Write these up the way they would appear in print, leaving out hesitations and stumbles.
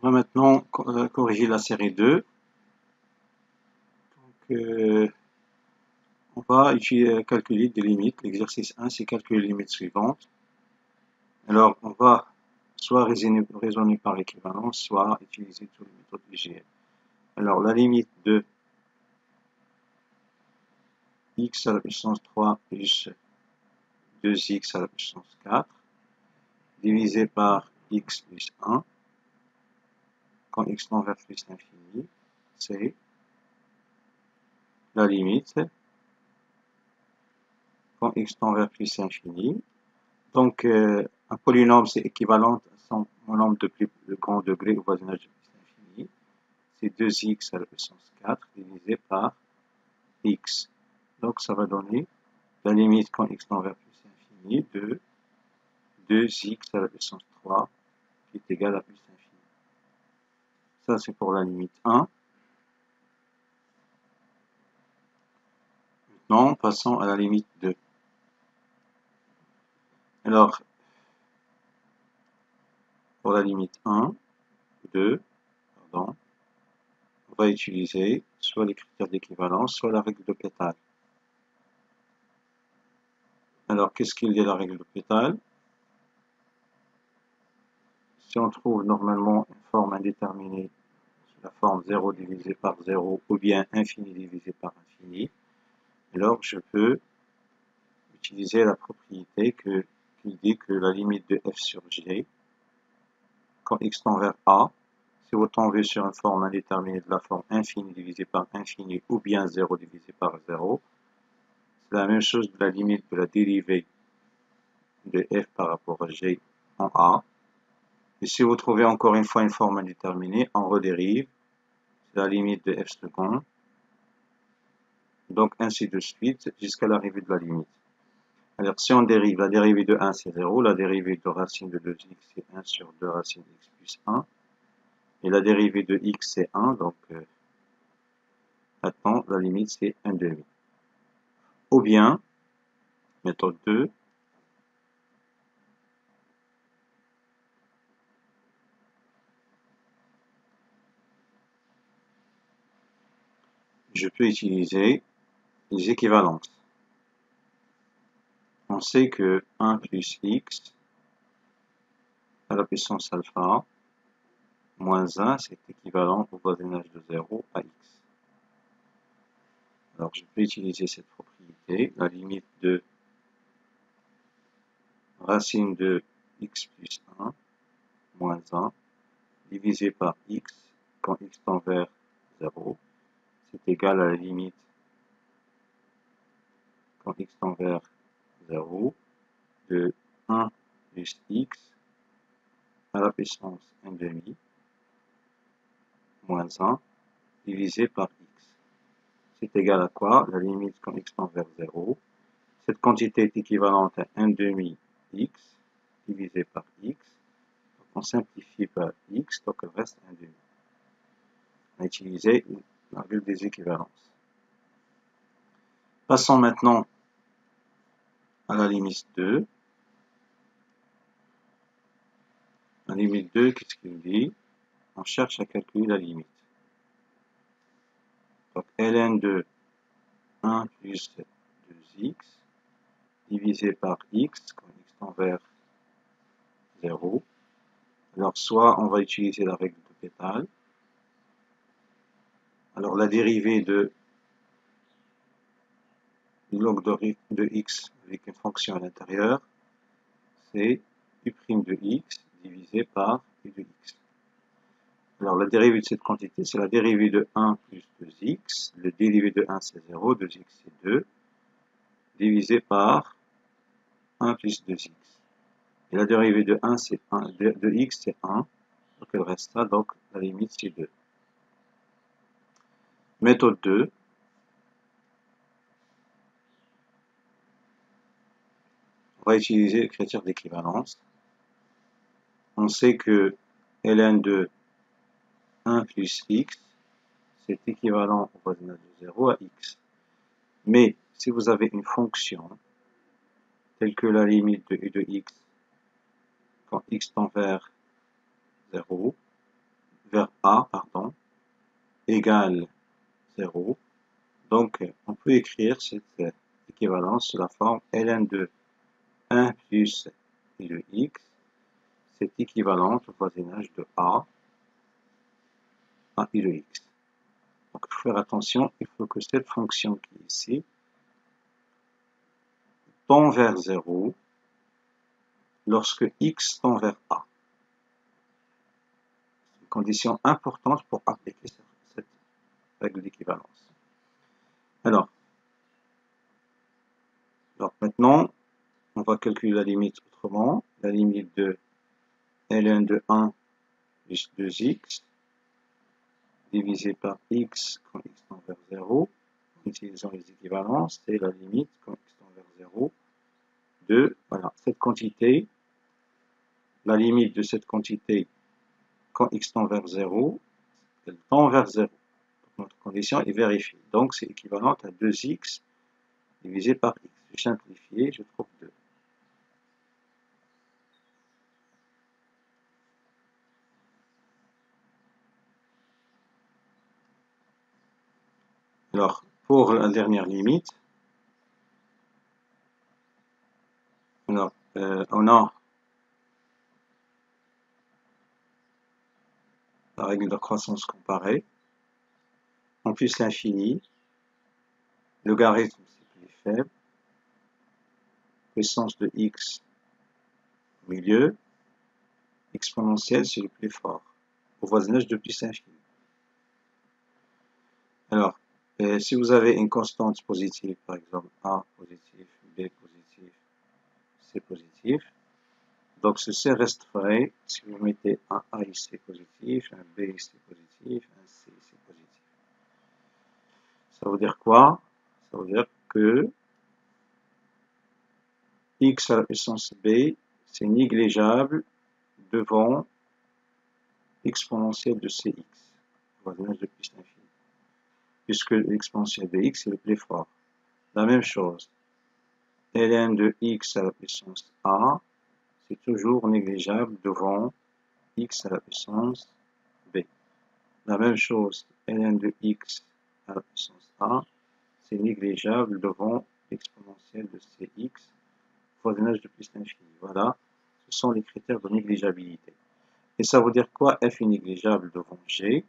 va maintenant corriger la série 2. Donc, on va calculer des limites. L'exercice 1, c'est calculer les limites suivantes. Alors, on va soit raisonner par équivalence, soit utiliser toutes les méthodes IGL. Alors, la limite de x à la puissance 3 plus 2x à la puissance 4 divisé par x plus 1 quand x tend vers plus l'infini, c'est la limite quand x tend vers plus l'infini. Donc, un polynôme, c'est équivalent à son nombre de plus grand degré au voisinage de plus l'infini. C'est 2x à la puissance 4 divisé par x. Donc, ça va donner la limite quand x tend vers plus l'infini de 2x à la puissance 3 qui est égal à plus l'infini. Ça, c'est pour la limite 1. Maintenant, passons à la limite 2. Alors, pour la limite 1, 2, pardon, on va utiliser soit les critères d'équivalence, soit la règle de Pétale. Alors, qu'est-ce qu'il y a la règle de Pétale? Si on trouve normalement une forme indéterminée, la forme 0 divisé par 0 ou bien infini divisé par infini, alors je peux utiliser la propriété qui dit que la limite de f sur g, quand x tend vers a, si vous tombez sur une forme indéterminée de la forme infini divisé par infini ou bien 0 divisé par 0, c'est la même chose de la limite de la dérivée de f par rapport à g en a. Et si vous trouvez encore une fois une forme indéterminée, on redérive, c'est la limite de f seconde, donc ainsi de suite jusqu'à l'arrivée de la limite. Alors si on dérive, la dérivée de 1 c'est 0, la dérivée de racine de 2x c'est 1 sur 2 racine x plus 1, et la dérivée de x c'est 1, donc maintenant la limite c'est 1 demi. Ou bien, méthode 2, je peux utiliser les équivalences. On sait que 1 plus x à la puissance alpha moins 1, c'est équivalent au voisinage de 0 à x. Alors, je peux utiliser cette propriété, la limite de racine de x plus 1 moins 1 divisé par x quand x tend vers 0, c'est égal à la limite quand x tend vers 0 de 1 plus x à la puissance 1 demi moins 1 divisé par x. C'est égal à quoi? La limite quand x tend vers 0. Cette quantité est équivalente à 1 demi x divisé par x. Donc on simplifie par x, donc il reste 1 demi. On a utilisé la règle des équivalences. Passons maintenant à la limite 2. La limite 2, qu'est-ce qu'il dit? On cherche à calculer la limite. Donc ln de 1 plus 2x divisé par x quand x tend vers 0. Alors soit on va utiliser la règle de Pétale. Alors la dérivée de log de x avec une fonction à l'intérieur, c'est u' de x divisé par u de x. Alors la dérivée de cette quantité, c'est la dérivée de 1 plus 2x. Le dérivé de 1 c'est 0, 2x c'est 2, divisé par 1 plus 2x. Et la dérivée de 1 c'est 1, de x c'est 1, donc elle reste là, donc la limite c'est 2. Méthode 2. On va utiliser le critère d'équivalence. On sait que ln de 1 plus x, c'est équivalent au voisinage de 0 à x. Mais si vous avez une fonction telle que la limite de u de x quand x tend vers 0, vers A, pardon, égale 0. Donc, on peut écrire cette équivalence sous la forme ln de 1 plus I de x, c'est équivalent au voisinage de A à I de x. Donc, il faut faire attention, il faut que cette fonction qui est ici tend vers 0 lorsque x tend vers A. C'est une condition importante pour appliquer cette règle d'équivalence. Alors, maintenant, on va calculer la limite autrement. La limite de ln de 1 plus 2x divisé par x quand x tend vers 0. En utilisant les équivalences, c'est la limite quand x tend vers 0 de, voilà, cette quantité, la limite de cette quantité quand x tend vers 0, elle tend vers 0. Donc, notre condition est vérifiée. Donc, c'est équivalent à 2x divisé par x. Je simplifie, je trouve 2. Alors, pour la dernière limite, alors, on a la règle de croissance comparée, en plus l'infini, logarithme c'est plus faible, puissance de x au milieu, exponentielle c'est le plus fort, au voisinage de plus infini. Alors, si vous avez une constante positive, par exemple A positif, B positif, C positif, donc ceci reste vrai si vous mettez un A ici positif, un B ici positif, un C ici positif. Ça veut dire quoi? Ça veut dire que x à la puissance B, c'est négligeable devant l'exponentielle de Cx, voisinage de plus l'infini, puisque l'exponentielle de x est le plus fort. La même chose, ln de x à la puissance A, c'est toujours négligeable devant x à la puissance B. La même chose, ln de x à la puissance A, c'est négligeable devant l'exponentielle de Cx, voisinage de plus l'infini. Voilà, ce sont les critères de négligeabilité. Et ça veut dire quoi f est négligeable devant g?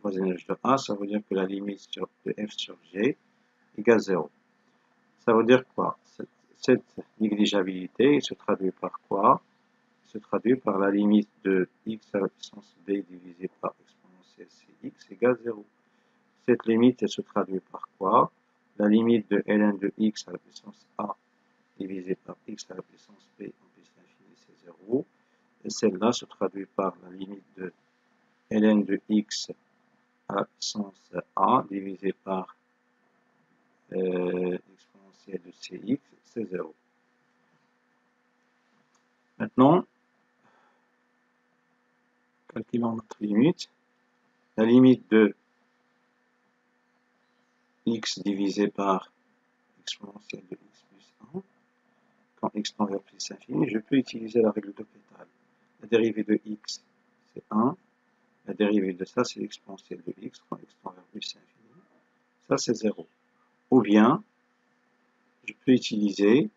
Voisinage de A, ça veut dire que la limite de f sur g égale 0. Ça veut dire quoi? Cette négligeabilité se traduit par quoi? Se traduit par la limite de x à la puissance b divisé par exponentielle cx égale 0. Cette limite elle se traduit par quoi? La limite de ln de x à la puissance a divisé par x à la puissance b en plus l'infini c'est 0. Et celle-là se traduit par la limite de ln de x à la puissance a divisé par l'exponentielle de cx, c'est 0. Maintenant, calculons notre limite. La limite de x divisé par exponentielle de x plus 1, quand x tend vers plus infini, je peux utiliser la règle de Pétale. La dérivée de x, c'est 1. La dérivée de ça, c'est l'exponentielle de x quand x tend vers plus infini. Ça, c'est 0. Ou bien, je peux utiliser le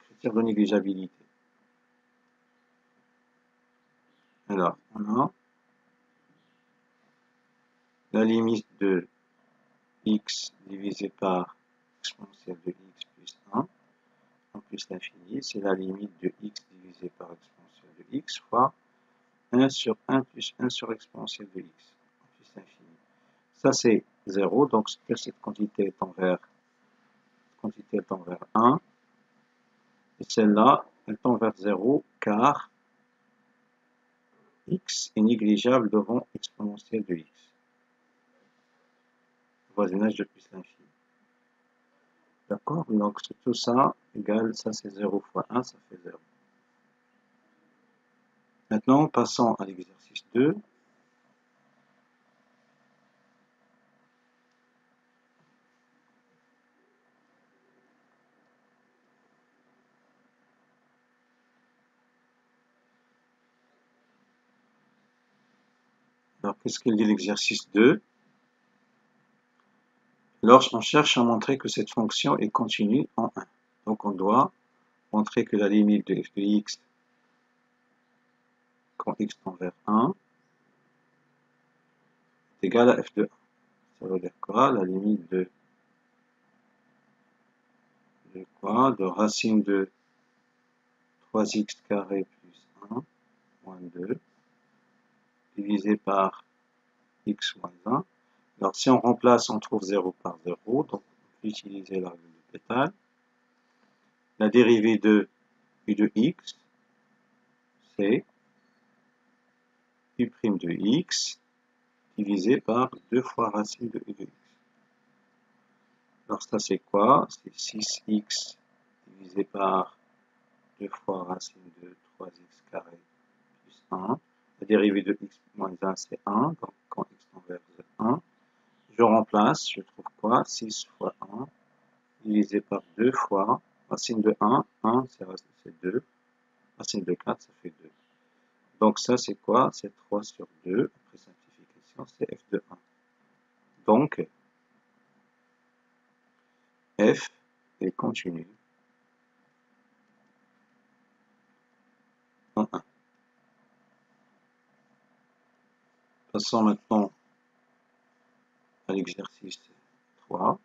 critère de négligeabilité. Alors, on a la limite de x divisé par exponentielle de x plus 1 en plus l'infini, c'est la limite de x divisé par exponentielle de x fois 1 sur 1 plus 1 sur exponentielle de x en plus l'infini. Ça c'est 0, donc cette quantité tend vers 1 et celle-là elle tend vers 0 car x est négligeable devant exponentielle de x. Voisinage de plus l'infini. D'accord? Donc tout ça égale, ça c'est 0 fois 1, ça fait 0. Maintenant, passons à l'exercice 2. Alors, qu'est-ce qu'il dit l'exercice 2? Lorsqu'on cherche à montrer que cette fonction est continue en 1. Donc, on doit montrer que la limite de f de x quand x tend vers 1 est égale à f de 1. Ça veut dire quoi? La limite de quoi? De racine de 3x carré plus 1 moins 2 divisé par x moins 1. Alors, si on remplace, on trouve 0 par 0. Donc, on peut utiliser la règle de Pétale. La dérivée de u de x, c'est u' de x divisé par 2 fois racine de u de x. Alors, ça, c'est quoi? C'est 6x divisé par 2 fois racine de 3x carré plus 1. La dérivée de x moins 1, c'est 1. Donc, quand x tend vers 1, je remplace, je trouve quoi? 6 fois 1 divisé par 2 fois racine de 1. 1, c'est 2. Racine de 4, ça fait 2. Donc, ça, c'est quoi? C'est 3 sur 2. Après simplification, c'est f de 1. Donc, f est continu en 1. Passons maintenant à l'exercice 3.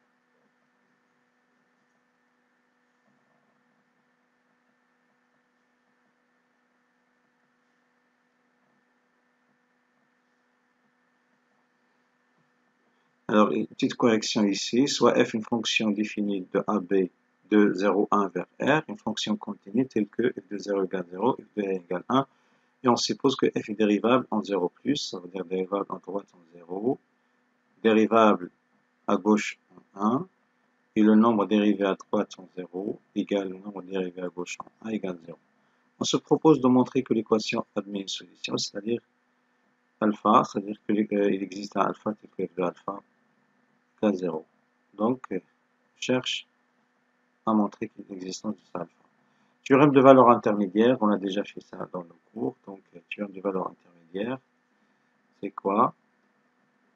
Alors, une petite correction ici, soit f une fonction définie de AB de 0, 1 vers R, une fonction continue telle que f de 0 égale 0, f de R égale 1, et on suppose que f est dérivable en 0+, ça veut dire dérivable à droite en 0, dérivable à gauche en 1, et le nombre dérivé à droite en 0 égale le nombre dérivé à gauche en 1 égale 0. On se propose de montrer que l'équation admet une solution, c'est-à-dire alpha, c'est-à-dire qu'il existe un alpha tel que f de alpha égale 0. Donc, je cherche à montrer qu'il existe l'existence de cet alpha. Théorème de valeur intermédiaire, on a déjà fait ça dans le cours. Donc, théorème de valeur intermédiaire, c'est quoi?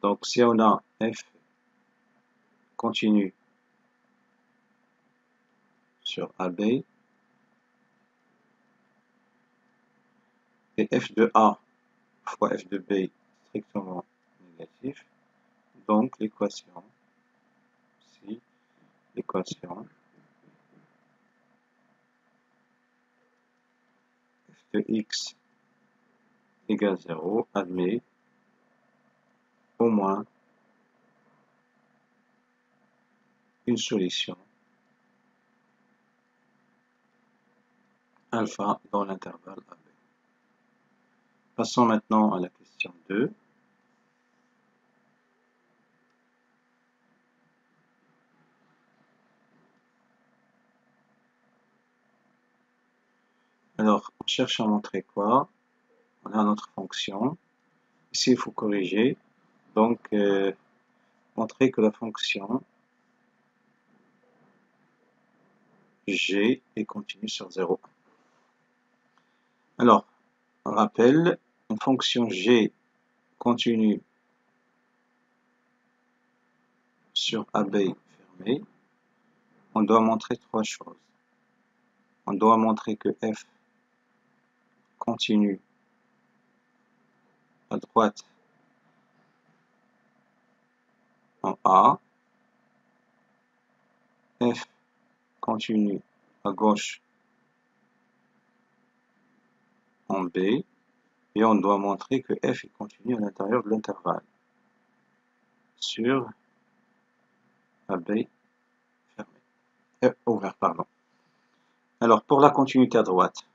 Donc, si on a f continue sur AB et f de A fois f de B strictement négatif, donc l'équation, si l'équation f de x égale 0 admet au moins une solution alpha dans l'intervalle AB. Passons maintenant à la question 2. Alors, on cherche à montrer quoi? On a notre fonction. Ici, il faut corriger. Donc, montrer que la fonction g est continue sur 0. Alors, on rappelle, une fonction g continue sur AB fermé, on doit montrer trois choses. On doit montrer que f continue à droite en A, f continue à gauche en B, et on doit montrer que f est continu à l'intérieur de l'intervalle sur AB fermé. Ouvert, pardon. Alors, pour la continuité à droite,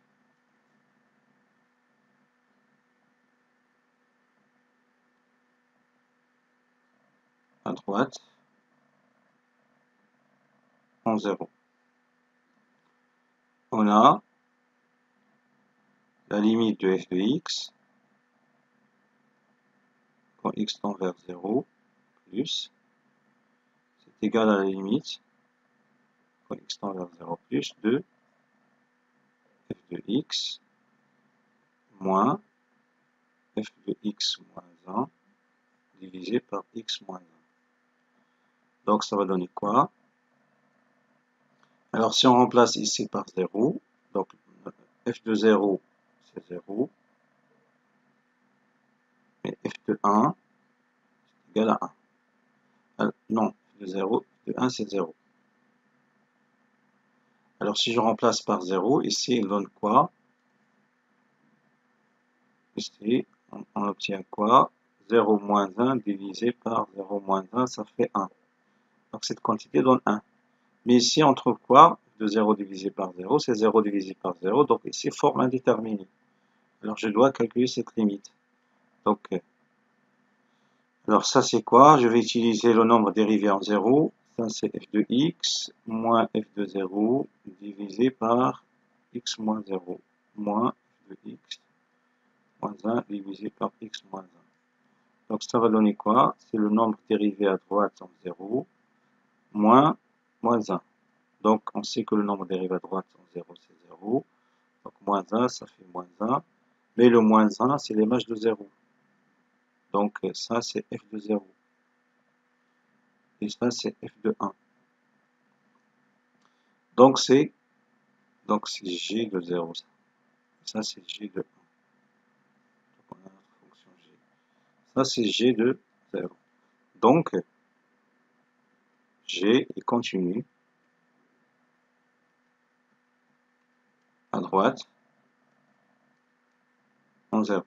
en 0. On a la limite de f de x quand x tend vers 0 plus, c'est égal à la limite quand x tend vers 0 plus de f de x moins f de x moins 1 divisé par x moins 1. Donc ça va donner quoi? Alors si on remplace ici par 0, donc f de 0 c'est 0, et f de 1 est égal à 1. Alors, non, f de 0, f de 1 c'est 0. Alors si je remplace par 0, ici il donne quoi? Ici on obtient quoi? 0 moins 1 divisé par 0 moins 1, ça fait 1. Donc cette quantité donne 1. Mais ici on trouve quoi? De 0 divisé par 0, c'est 0 divisé par 0, donc ici forme indéterminée. Alors je dois calculer cette limite. Donc, alors ça c'est quoi? Je vais utiliser le nombre dérivé en 0. Ça c'est f de x moins f de 0 divisé par x moins 0 moins f de x moins 1 divisé par x moins 1. Donc ça va donner quoi? C'est le nombre dérivé à droite en 0 moins 1. Donc on sait que le nombre dérivé à droite en 0 c'est 0. Donc moins 1 ça fait moins 1. Mais le moins 1 c'est l'image de 0. Donc ça c'est f de 0. Et ça c'est f de 1. Donc c'est g de 0. Ça c'est g de 1. Donc on a notre fonction g. Ça c'est g de 0. Donc g est continu à droite en 0.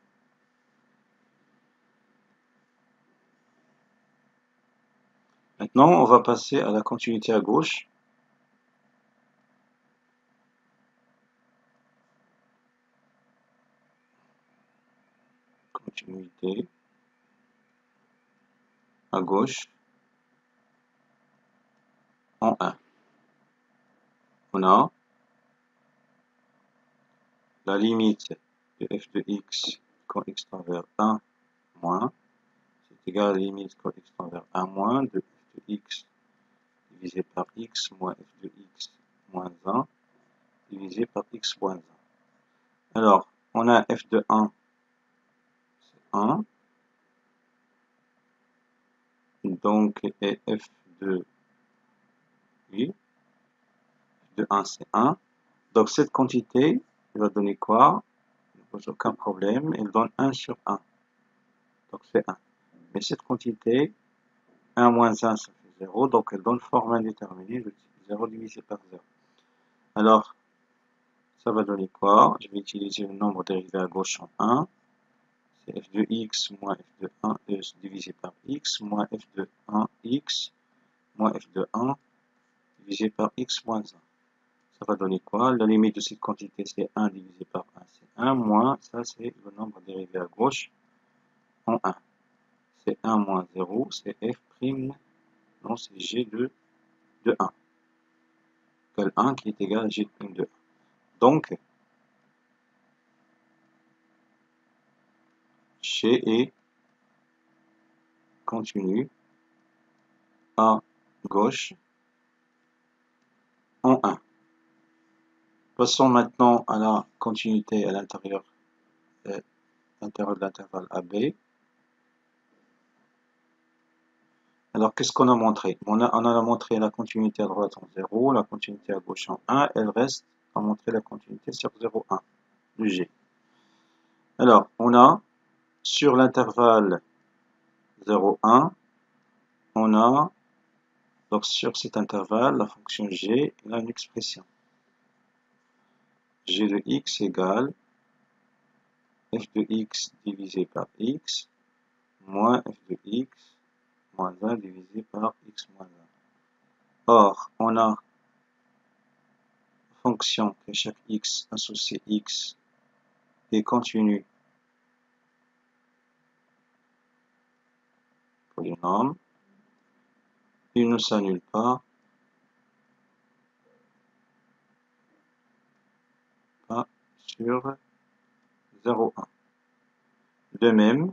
Maintenant on va passer à la continuité à gauche. Continuité à gauche en 1. On a la limite de f de x quand x tend vers 1 moins, c'est égal à la limite quand x tend vers 1 moins de f de x divisé par x moins f de x moins 1 divisé par x moins 1. Alors, on a f de 1, c'est 1. Donc, et f de 8, f de 1, c'est 1. Donc, cette quantité, elle va donner quoi? Ne pose aucun problème. Elle donne 1 sur 1. Donc, c'est 1. Mais cette quantité, 1 moins 1, ça fait 0. Donc, elle donne forme indéterminée. 0 divisé par 0. Alors, ça va donner quoi? Je vais utiliser le nombre dérivé à gauche en 1. C'est f de x moins f de 1 divisé par x moins f de 1x moins f de 1 divisé par x moins 1. Ça va donner quoi? La limite de cette quantité, c'est 1 divisé par 1, c'est 1, moins, ça c'est le nombre dérivé à gauche en 1. C'est 1 moins 0, c'est f prime, non, c'est g de 1. Égale 1 qui est égal à g prime de 1. Donc, g est continu à gauche en 1. Passons maintenant à la continuité à l'intérieur de l'intervalle AB. Alors, qu'est-ce qu'on a montré? On a montré la continuité à droite en 0, la continuité à gauche en 1. Elle reste à montrer la continuité sur 0, 1 du G. Alors, on a sur l'intervalle 0, 1, on a, donc sur cet intervalle, la fonction G, elle a une expression. G de x égale f de x divisé par x moins f de x moins 1 divisé par x moins 1. Or, on a fonction que chaque x associé x est continu polynôme. Il ne s'annule pas sur 0, 1. De même,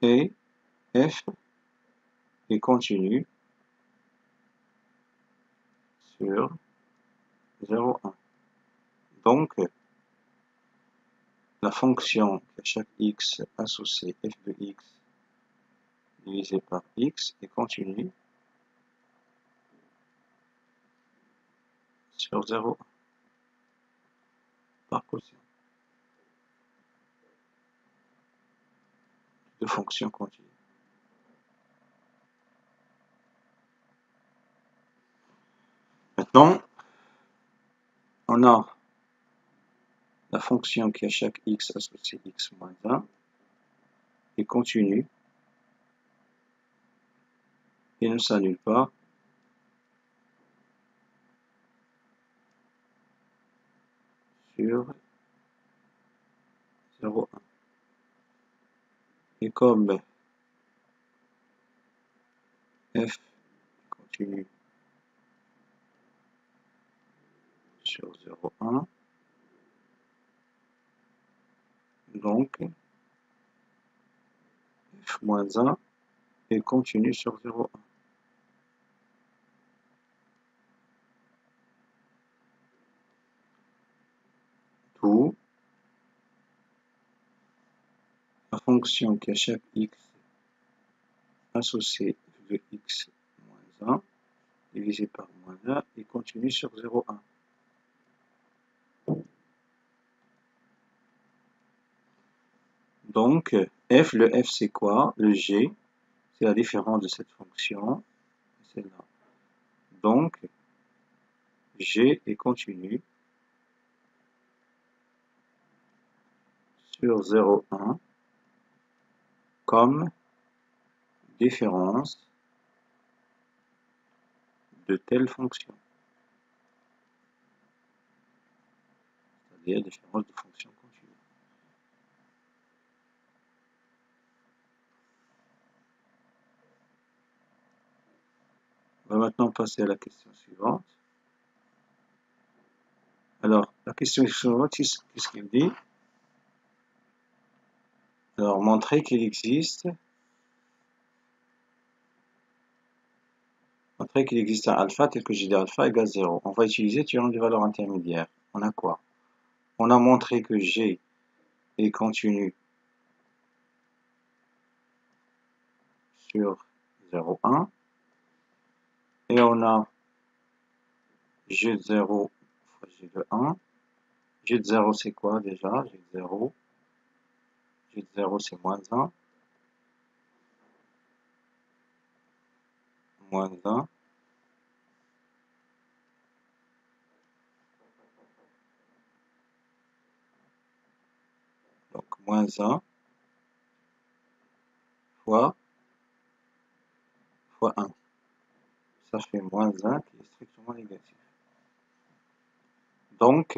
et f est continu sur 0, 1. Donc, la fonction qui à chaque x associé f de x divisé par x est continue sur 0 par quotient de fonction continue. Maintenant, on a la fonction qui à chaque x associé x moins 1 est continue et ne s'annule pas sur 0,1. Et comme f continue sur 0,1, donc f moins 1 est continue sur 0,1. Tout la fonction qui à chaque x associé de x moins 1 divisé par moins 1 et continue sur 0,1. Donc, le f c'est quoi? Le g, c'est la différence de cette fonction, celle-là. Donc, g est continu sur 0,1 comme différence de telle fonction. C'est-à-dire différence de fonction continue. On va maintenant passer à la question suivante. Alors, la question suivante, qu'est-ce qu'il dit? Alors, montrer qu'il existe un alpha tel que g de alpha égale 0. On va utiliser théorème des valeurs intermédiaires. On a quoi? On a montré que g est continu sur 0,1 et on a g de 0 fois g de 1. G de 0 c'est quoi déjà? G de 0 c'est moins 1. Moins 1. Donc moins 1 fois 1. Ça fait moins 1 qui est strictement négatif. Donc,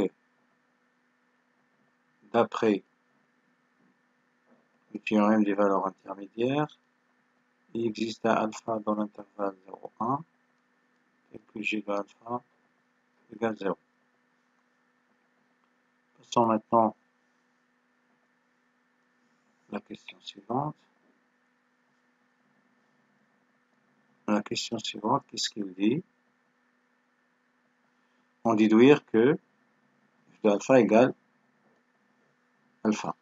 d'après le théorème des valeurs intermédiaires, il existe un alpha dans l'intervalle 0,1 et que g de alpha égale 0. Passons maintenant à la question suivante. La question suivante, qu'est-ce qu'il dit? On déduire que f de alpha égale alpha.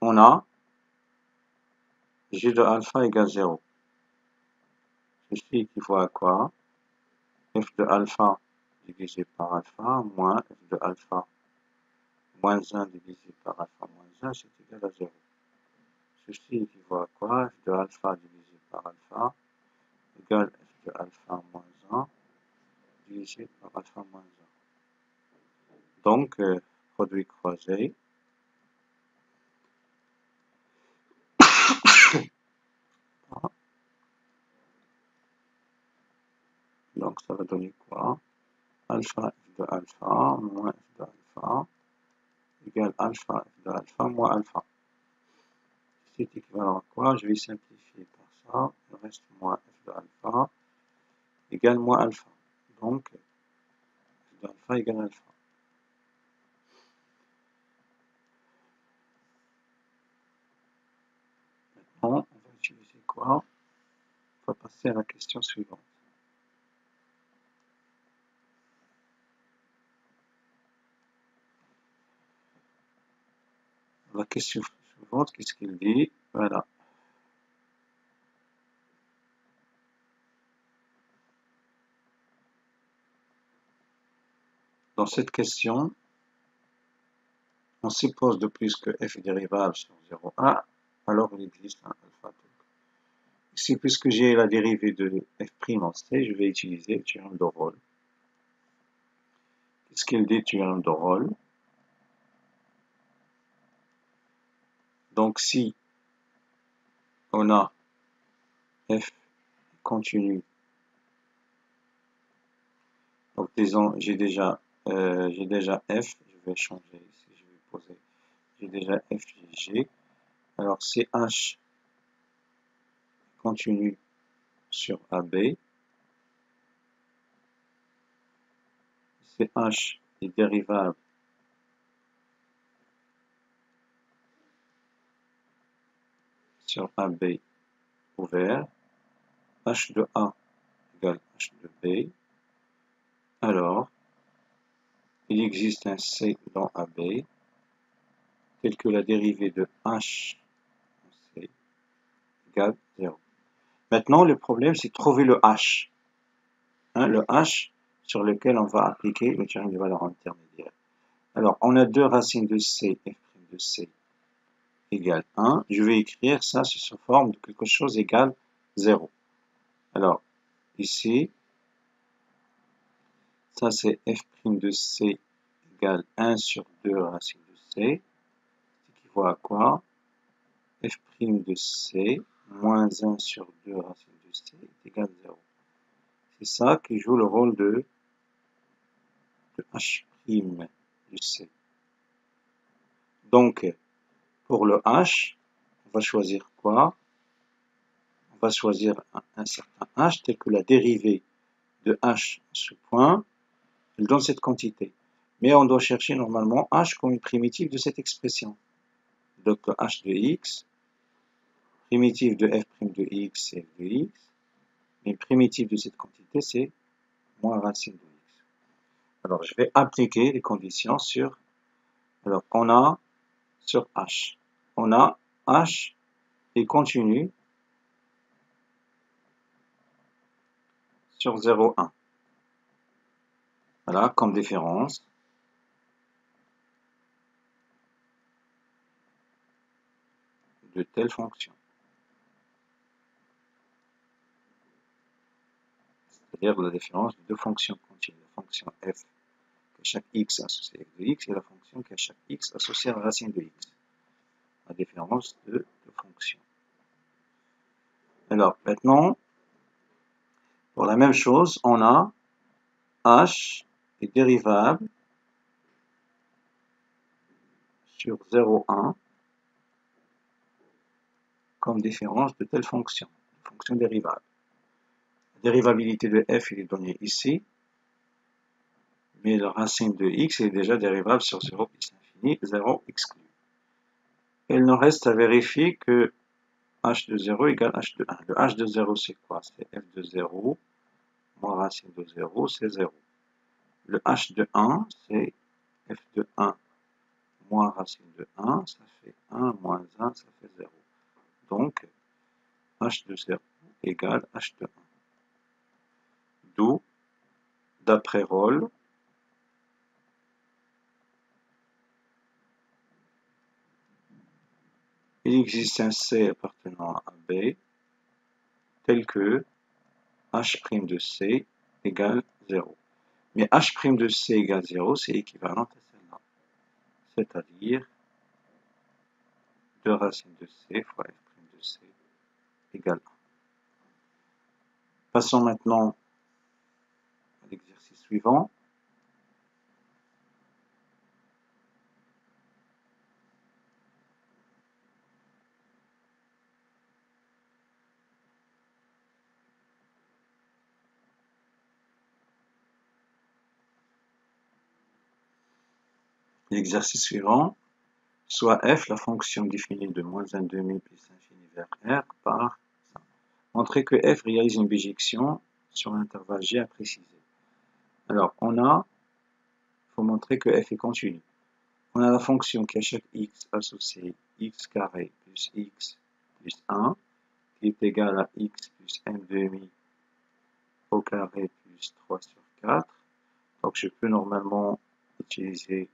On a g de alpha égale 0. Ceci équivaut à quoi? F de alpha divisé par alpha moins f de alpha moins 1 divisé par alpha moins 1, c'est égal à 0. Ceci équivaut à quoi? F de alpha divisé par alpha égale f de alpha moins 1 divisé par alpha moins 1. Donc, produit croisé. Donc, ça va donner quoi? Alpha f de alpha moins f de alpha égale alpha f de alpha moins alpha. C'est équivalent à quoi? Je vais simplifier par ça. Il reste moins f de alpha égale moins alpha. Donc, f de alpha égale alpha. Maintenant, on va utiliser quoi? On va passer à la question suivante. La question suivante, qu'est-ce qu'il dit? Voilà. Dans cette question, on suppose de plus que f est dérivable sur 0,1, alors il existe un alpha. Ici, puisque j'ai la dérivée de f' en c, je vais utiliser le théorème de Rolle. Qu'est-ce qu'il dit, théorème de Rolle? Donc, si on a f continu, donc disons, j'ai déjà f, je vais changer ici, je vais poser, j'ai déjà f, g, alors ch continu sur AB, ch est dérivable sur AB ouvert, h de A égale h de B, alors il existe un C dans AB tel que la dérivée de h en C égale 0. Maintenant, le problème, c'est de trouver le h. Le h sur lequel on va appliquer le théorème de valeur intermédiaire. Alors, on a deux racines de C, f' de C égale 1. Je vais écrire ça sous forme de quelque chose égale 0. Alors, ici, ça c'est f' de C égale 1 sur 2 racines de C, ce qui vaut à quoi? F' de C moins 1 sur 2 racines de C est égal à 0. C'est ça qui joue le rôle de h' de C. Donc, pour le h, on va choisir quoi? On va choisir un certain h tel que la dérivée de h sous point, elle donne cette quantité. Mais on doit chercher normalement h comme une primitive de cette expression. Donc h de x, primitive de f' de x, c'est f de x, mais primitive de cette quantité, c'est moins racine de x. Alors je vais appliquer les conditions sur, alors on a sur h, on a h et continu sur 0,1. Voilà, comme différence. De telle fonction. C'est-à-dire la différence de deux fonctions continues. La fonction f que chaque x associé à f de x et la fonction que chaque x associé à la racine de x. La différence de deux fonctions. Alors maintenant, pour la même chose, on a h est dérivable sur 0,1 comme différence de telle fonction dérivable. La dérivabilité de f est donnée ici, mais la racine de x est déjà dérivable sur 0 plus l'infini, 0 exclu. Il nous reste à vérifier que h de 0 égale h de 1. Le h de 0 c'est quoi? C'est f de 0 moins racine de 0, c'est 0. Le h de 1 c'est f de 1 moins racine de 1, ça fait 1 moins 1, ça fait 0. Donc, h de 0 égale h de 1. D'où, d'après Rolle, il existe un C appartenant à B tel que h' de C égale 0. Mais h' de C égale 0, c'est équivalent à celle-là. C'est-à-dire 2 racines de C fois f' de C égale 1. Passons maintenant à l'exercice suivant. L'exercice suivant, soit f, la fonction définie de moins 1 demi plus infini vers r, par ça. Montrer que f réalise une bijection sur l'intervalle g à préciser. Alors, il faut montrer que f est continu. on a la fonction qui à chaque x associée x carré plus x plus 1 qui est égal à x plus n demi au carré plus 3 sur 4. Donc je peux normalement utiliser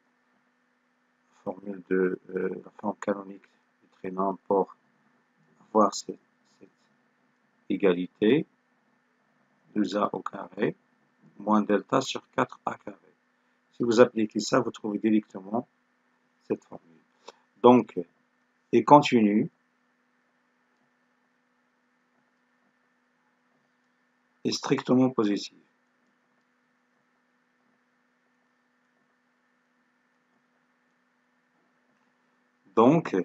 la formule de la forme canonique du trénom pour avoir cette égalité. 2a au carré moins delta sur 4a carré. Si vous appliquez ça, vous trouvez directement cette formule. Donc, et continu est strictement positive. Donc,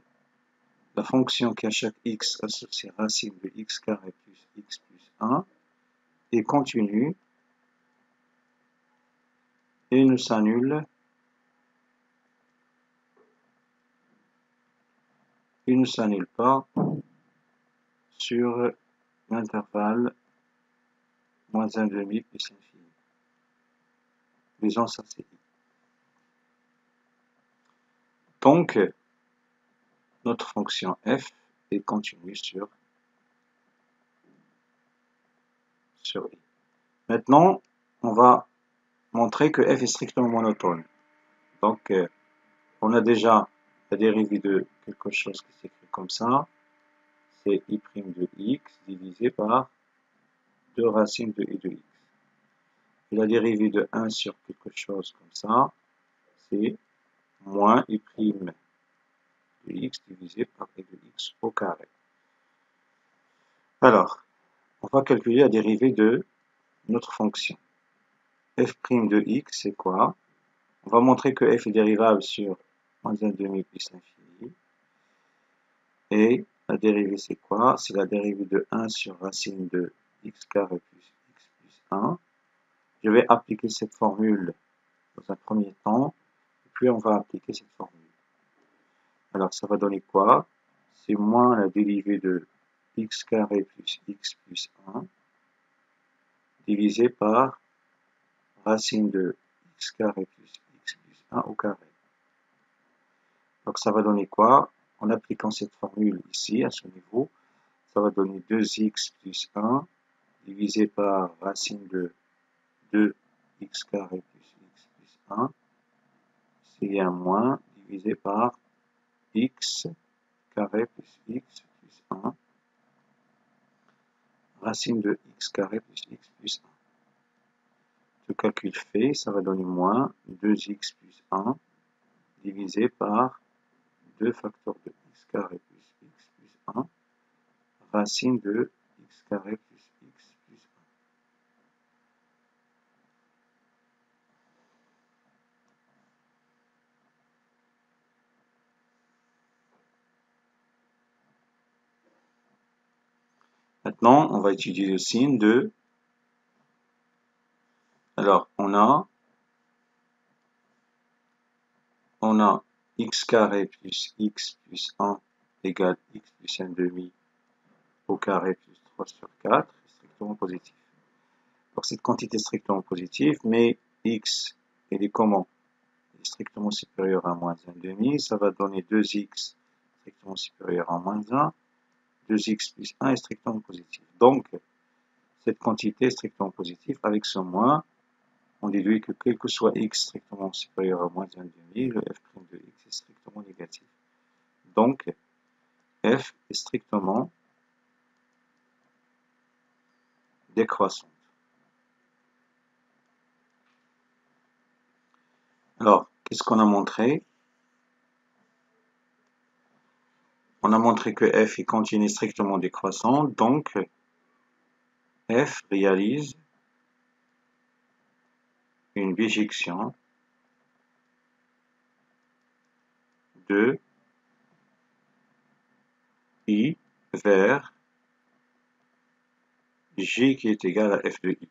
la fonction qui à chaque x associe racine de x carré plus x plus 1 est continue et ne s'annule pas sur l'intervalle moins 1 demi plus infini. Disons ça c'est i. Donc, notre fonction f est continue sur i. Maintenant, on va montrer que f est strictement monotone. Donc, on a déjà la dérivée de quelque chose qui s'écrit comme ça. C'est i' de x divisé par 2 racines de i de x. Et la dérivée de 1 sur quelque chose comme ça, c'est moins i' de x divisé par i de x au carré. Alors, on va calculer la dérivée de notre fonction. f' de x, c'est quoi? On va montrer que f est dérivable sur moins 1 demi plus l'infini. Et la dérivée, c'est quoi? C'est la dérivée de 1 sur racine de x carré plus x plus 1. Je vais appliquer cette formule dans un premier temps, puis on va appliquer cette formule. Alors, ça va donner quoi? C'est moins la dérivée de x carré plus x plus 1, divisé par racine de x carré plus x plus 1 au carré. Donc, ça va donner quoi? En appliquant cette formule ici, à ce niveau, ça va donner 2x plus 1, divisé par racine de 2x carré plus x plus 1, c'est un moins, divisé par x carré plus x plus 1, racine de x carré plus x plus 1. Ce calcul fait, ça va donner moins 2x plus 1, divisé par 2 facteurs de x carré plus x plus 1, racine de x carré plus x plus 1. Maintenant, on va étudier le signe de... Alors, on a x carré plus x plus 1 égale x plus 1 demi au carré plus 3 sur 4, strictement positif. Donc cette quantité est strictement positive, mais x, elle est comment? Elle est strictement supérieure à moins 1 demi, ça va donner 2x strictement supérieur à moins 1, 2x plus 1 est strictement positif. Donc, cette quantité est strictement positive. Avec ce moins, on déduit que quel que soit x strictement supérieur à moins 1 demi, le f' de x est strictement négatif. Donc, f est strictement décroissante. Alors, qu'est-ce qu'on a montré? On a montré que f est continue strictement décroissante, donc f réalise une bijection de i vers j qui est égal à f de i.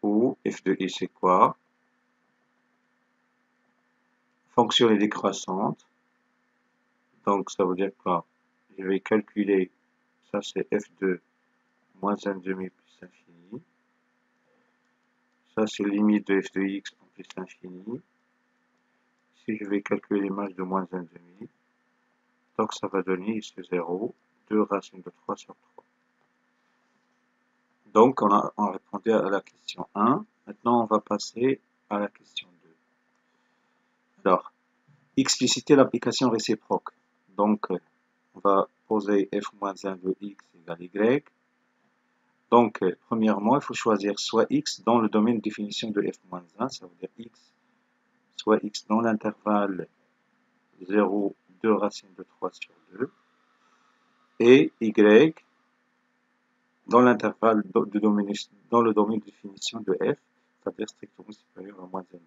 Où f de i c'est quoi? Fonction est décroissante. Donc ça veut dire quoi? Je vais calculer, ça c'est f de moins 1 demi plus l'infini. Ça c'est limite de f de x en plus l'infini. ici je vais calculer l'image de moins 1,5. Donc ça va donner ici 0, 2 racine de 3 sur 3. Donc on répondait à la question 1. Maintenant on va passer à la question 2. Alors, expliciter l'application réciproque. Donc on va poser f-1 de x égale y. Donc, premièrement, il faut choisir soit x dans le domaine de définition de f-1, ça veut dire x, soit x dans l'intervalle 0, 2 racine de 3 sur 2, et y dans l'intervalle dans le domaine de définition de f, c'est-à-dire strictement supérieur à moins 1,2.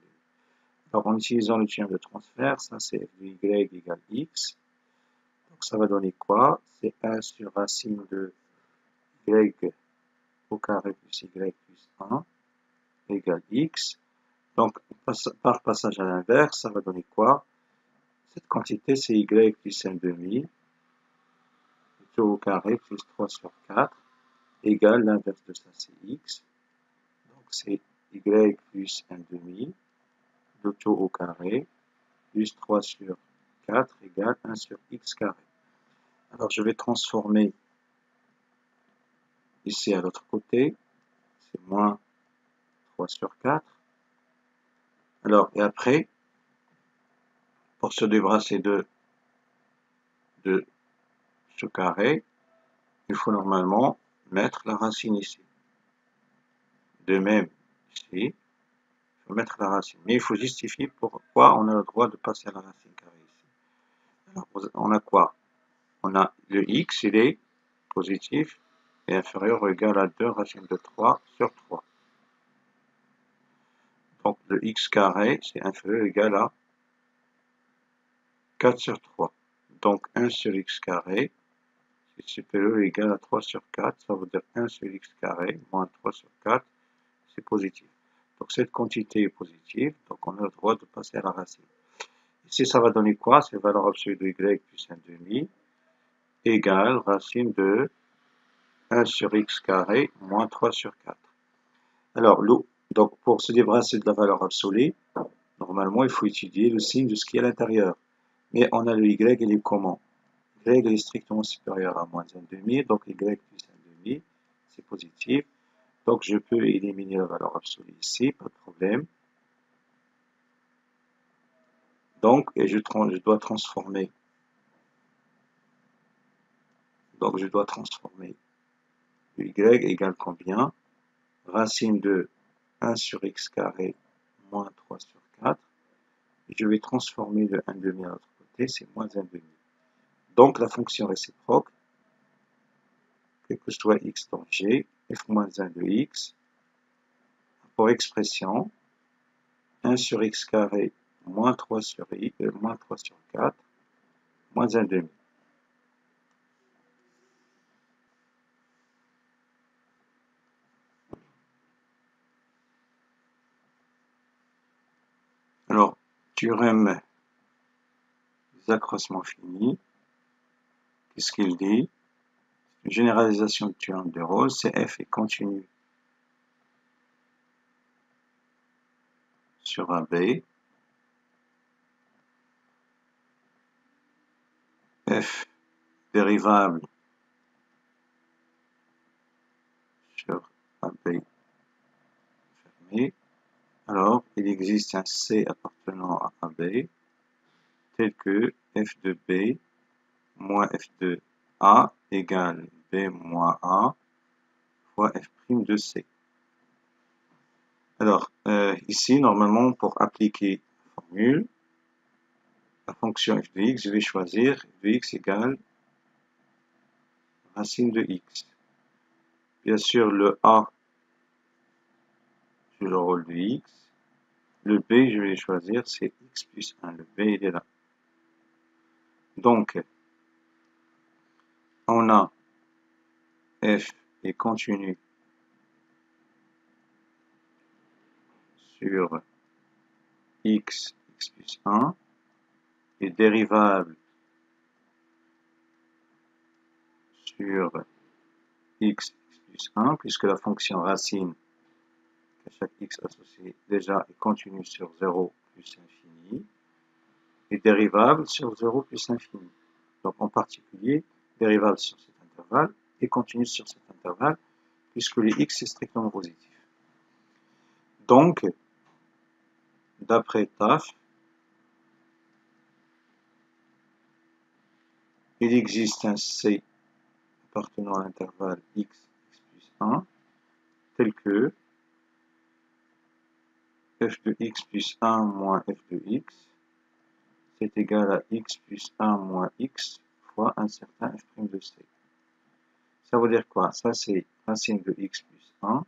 Alors, en utilisant le théorème de transfert, ça c'est f de y égale x. Donc, ça va donner quoi? C'est 1 sur racine de y au carré plus y plus 1 égale x. Donc, par passage à l'inverse, ça va donner quoi? Cette quantité, c'est y plus 1,5, tout au carré plus 3 sur 4, égale l'inverse de ça, c'est x. Donc, c'est y plus 1,5, le tout au carré, plus 3 sur 4, égale 1 sur x carré. Alors, je vais transformer ici à l'autre côté, c'est moins 3 sur 4. Alors, et après, pour se débarrasser de ce carré, il faut normalement mettre la racine ici. De même, ici, il faut mettre la racine. Mais il faut justifier pourquoi on a le droit de passer à la racine carrée ici. Alors, on a quoi? On a le x, il est positif et inférieur ou égal à 2 racine de 3 sur 3. Donc, le x carré, c'est inférieur ou égal à 4 sur 3. Donc, 1 sur x carré, c'est supérieur ou égal à 3 sur 4. Ça veut dire 1 sur x carré, moins 3 sur 4, c'est positif. Donc, cette quantité est positive, donc on a le droit de passer à la racine. Ici, ça va donner quoi? C'est valeur absolue de y plus 1,5 égale racine de 1 sur x carré moins 3 sur 4. Alors, donc pour se débarrasser de la valeur absolue, normalement, il faut étudier le signe de ce qui est à l'intérieur. Mais on a le y, il est comment? Y est strictement supérieur à moins 1,5, donc y plus 1,5, c'est positif. Donc, je peux éliminer la valeur absolue ici, pas de problème. Donc, et je dois transformer. Donc, je dois transformer y égale combien? Racine de 1 sur x carré moins 3 sur 4. Et je vais transformer le 1,5 à l'autre côté, c'est moins 1,5. Donc, la fonction réciproque, quel que soit x dans g, f moins 1 de x, pour expression, 1 sur x carré moins 3 sur 4, moins 1,5. Alors, théorème des accroissements finis, qu'est-ce qu'il dit? Une généralisation du théorème de Rolls, c'est f est continu sur AB, f dérivable sur AB fermé. Alors, il existe un C appartenant à AB tel que f de B moins f de A égale B moins A fois f' de C. Alors, ici, normalement, pour appliquer la formule, la fonction f de x, je vais choisir f de x égale racine de x. Bien sûr, le A, c'est le rôle de x. Le B, je vais choisir, c'est x plus 1. Le B, il est là. Donc, on a f est continu sur x plus 1 et dérivable sur x plus 1, puisque la fonction racine à chaque x associé déjà est continue sur 0 plus infini. dérivable sur 0 plus infini. Donc en particulier, dérivable sur cet intervalle et continue sur cet intervalle, puisque le x est strictement positif. Donc, d'après Taf, il existe un C appartenant à l'intervalle x plus 1, tel que f de x plus 1 moins f de x, c'est égal à x plus 1 moins x fois un certain f' de c. Ça veut dire quoi? Ça, c'est racine de x plus 1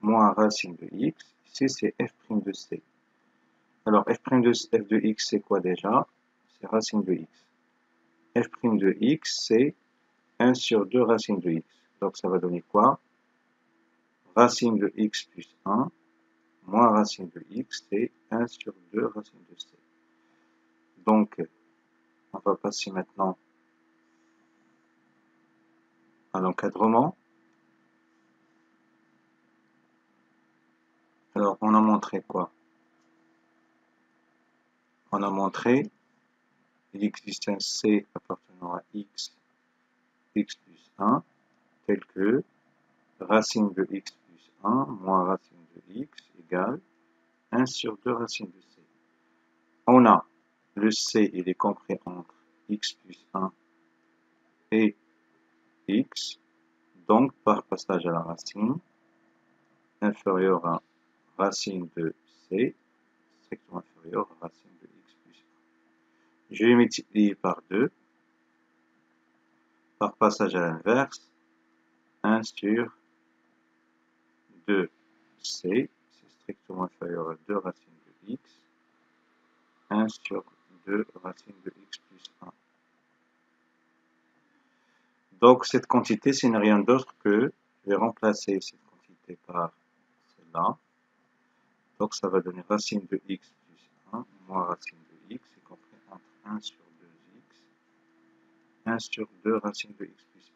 moins racine de x. Ici, c'est f' de c. Alors, f' de x, c'est quoi déjà? C'est racine de x. F' de x, c'est 1 sur 2 racine de x. Donc, ça va donner quoi? Racine de x plus 1 moins racine de x, c'est 1 sur 2 racine de c. Donc, on va passer maintenant à l'encadrement. Alors, on a montré quoi? On a montré qu'il existe un C appartenant à x plus 1, tel que racine de x plus 1 moins racine de x égale 1 sur 2 racine de c. On a le c, il est compris entre x plus 1 et x, donc par passage à la racine, inférieur à racine de c, strictement inférieur à racine de x plus 1. Je vais multiplier par 2, par passage à l'inverse, 1 sur 2c, c'est strictement inférieur à 2 racines de x, 1 sur 2 racines de x plus 1. Donc cette quantité, ce n'est rien d'autre que, je vais remplacer cette quantité par celle-là. Donc ça va donner racine de x plus 1 moins racine de x, c'est compris entre 1 sur 2x, 1 sur 2 racine de x plus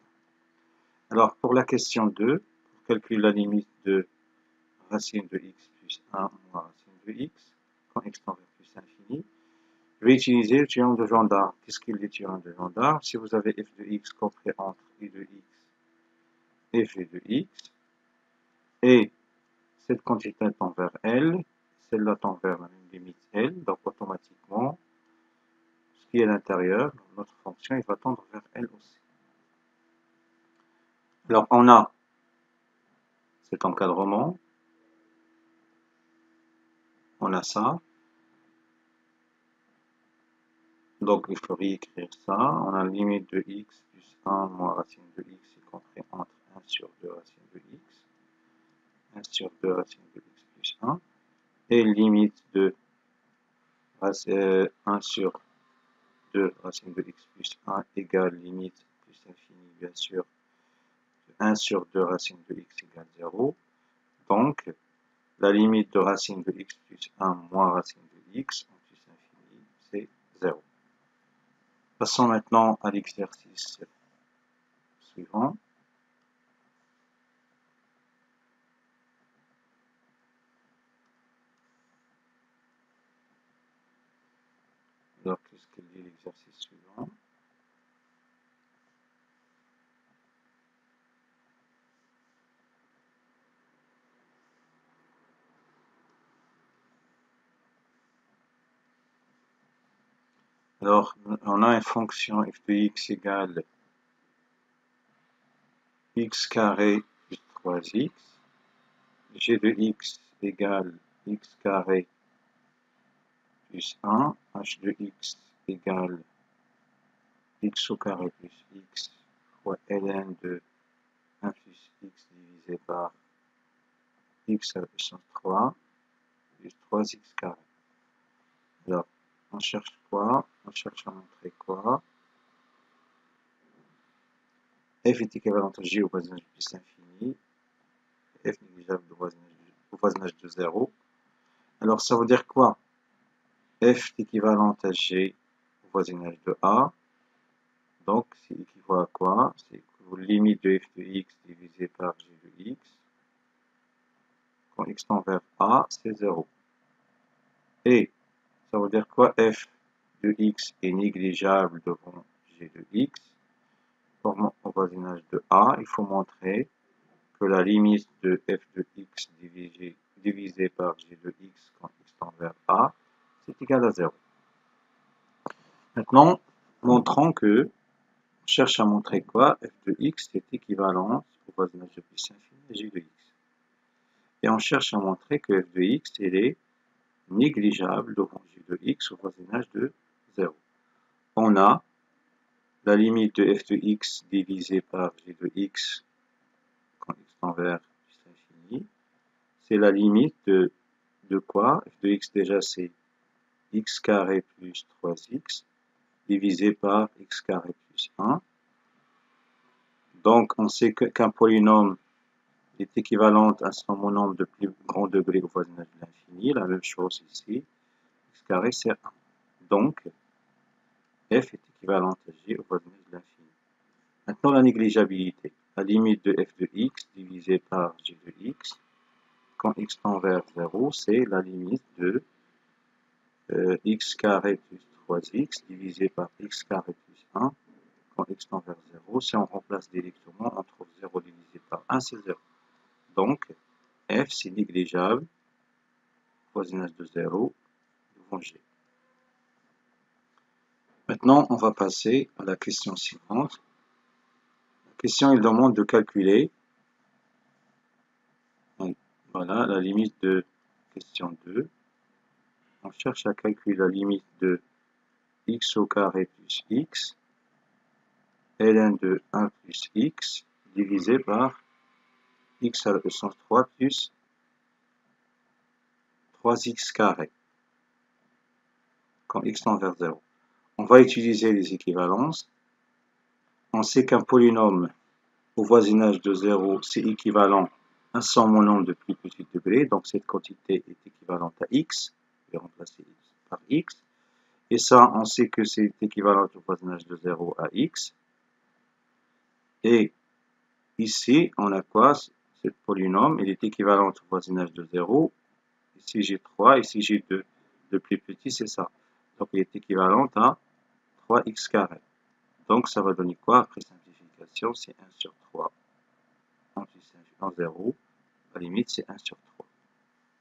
1. Alors pour la question 2, pour calculer la limite de racine de x plus 1 moins racine de x, quand x tend vers plus infini, je vais utiliser le théorème de Jondard. Qu'est-ce qu'il est le théorème de Jondard? Si vous avez f de x compris entre i de x et g de x, et cette quantité tend vers L, celle-là tend vers la même limite L, donc automatiquement, ce qui est à l'intérieur, notre fonction, il va tendre vers L aussi. Alors, on a cet encadrement, on a ça, donc il faut réécrire ça, on a la limite de x plus 1 moins racine de x, est compris entre 1 sur 2 racine de x, 1 sur 2 racine de x plus 1, et limite de 1 sur 2 racine de x plus 1 égale limite plus infini, bien sûr, 1 sur 2 racine de x égale 0. Donc, la limite de racine de x plus 1 moins racine de x en plus infini, c'est 0. Passons maintenant à l'exercice suivant. Alors, qu'est-ce qu'il dit l'exercice suivant? Alors, on a une fonction f de x égale x carré plus 3x, g de x égale x carré plus 1, h de x égale x au carré plus x fois ln de 1 plus x divisé par x à la puissance 3 plus 3x carré. Alors, on cherche quoi? On cherche à montrer quoi? F est équivalent à G au voisinage plus infini, F négligeable au voisinage de 0. Alors, ça veut dire quoi? F est équivalent à G au voisinage de A. Donc, c'est équivaut à quoi? C'est limite de f de x divisé par g de x. Quand x tend vers A, c'est 0. Et ça veut dire quoi? F de x est négligeable devant g de x, formant au voisinage de A, il faut montrer que la limite de f de x divisé par g de x quand x tend vers A, c'est égal à 0. Maintenant, montrons que on cherche à montrer quoi? F de x est équivalente au voisinage de plus infini à g de x. Et on cherche à montrer que f de x est négligeable devant g de x au voisinage de 0. On a la limite de f de x divisé par g de x quand x tend vers plus infini. C'est la limite de quoi? F de x déjà c'est x carré plus 3x divisé par x carré plus 1. Donc on sait qu'un polynôme est équivalent à son monombre de plus grand degré au voisinage de l'infini. La même chose ici, x carré c'est 1. Donc f est équivalente à g au voisinage de l'infini. Maintenant la négligeabilité. La limite de f de x divisé par g de x quand x tend vers 0, c'est la limite de x carré plus 3x divisé par x carré plus 1 quand x tend vers 0. Si on remplace directement, on trouve 0 divisé par 1, c'est 0. Donc, f, c'est négligeable, voisinage de 0, devant g. Maintenant, on va passer à la question suivante. La question, il demande de calculer, donc, voilà, la limite de question 2. On cherche à calculer la limite de x au carré plus x, ln de 1 plus x, divisé par x à la puissance 3 plus 3x carré, quand x tend vers 0. On va utiliser les équivalences. On sait qu'un polynôme au voisinage de 0, c'est équivalent à son monombre de plus petit degré. Donc cette quantité est équivalente à x. Je vais remplacer x par x. Et ça, on sait que c'est équivalent au voisinage de 0 à x. Et ici, on a quoi? Ce polynôme, il est équivalent au voisinage de 0. Ici, j'ai 3. Ici, j'ai 2. Le plus petit, c'est ça. Donc, il est équivalent à 3x carré. Donc, ça va donner quoi après simplification? C'est 1 sur 3 en 0. La limite, c'est 1 sur 3.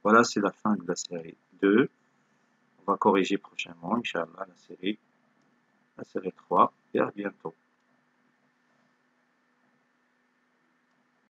Voilà, c'est la fin de la série 2. On va corriger prochainement, Inch'Allah, la série 3. Et à bientôt.